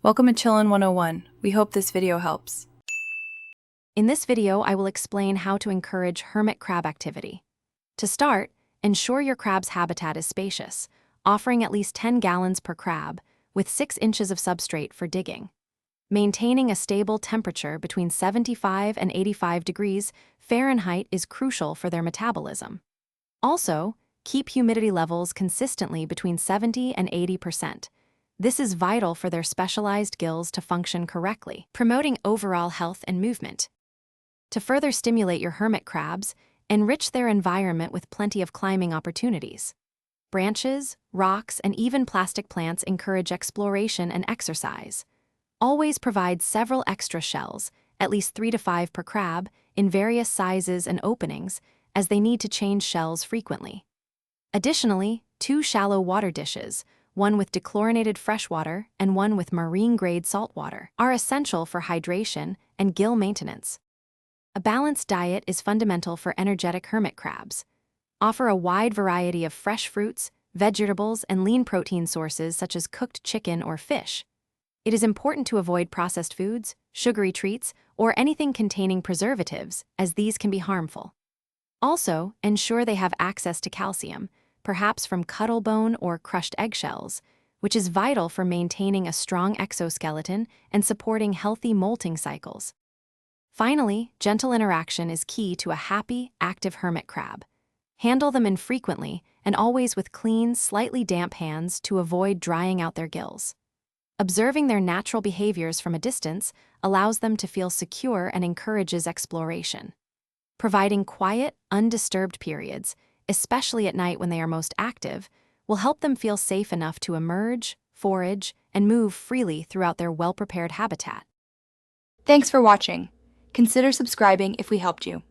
Welcome to Chillin' 101. We hope this video helps. In this video, I will explain how to encourage hermit crab activity. To start, ensure your crab's habitat is spacious, offering at least 10 gallons per crab, with 6 inches of substrate for digging. Maintaining a stable temperature between 75 and 85 degrees Fahrenheit is crucial for their metabolism. Also, keep humidity levels consistently between 70 and 80%. This is vital for their specialized gills to function correctly, promoting overall health and movement. To further stimulate your hermit crabs, enrich their environment with plenty of climbing opportunities. Branches, rocks, and even plastic plants encourage exploration and exercise. Always provide several extra shells, at least 3 to 5 per crab, in various sizes and openings, as they need to change shells frequently. Additionally, 2 shallow water dishes, one with dechlorinated freshwater and one with marine-grade saltwater, are essential for hydration and gill maintenance. A balanced diet is fundamental for energetic hermit crabs. Offer a wide variety of fresh fruits, vegetables, and lean protein sources such as cooked chicken or fish. It is important to avoid processed foods, sugary treats, or anything containing preservatives, as these can be harmful. Also, ensure they have access to calcium, perhaps from cuttlebone or crushed eggshells, which is vital for maintaining a strong exoskeleton and supporting healthy molting cycles. Finally, gentle interaction is key to a happy, active hermit crab. Handle them infrequently and always with clean, slightly damp hands to avoid drying out their gills. Observing their natural behaviors from a distance allows them to feel secure and encourages exploration. Providing quiet, undisturbed periods, especially at night when they are most active, will help them feel safe enough to emerge, forage, and move freely throughout their well-prepared habitat. Thanks for watching. Consider subscribing if we helped you.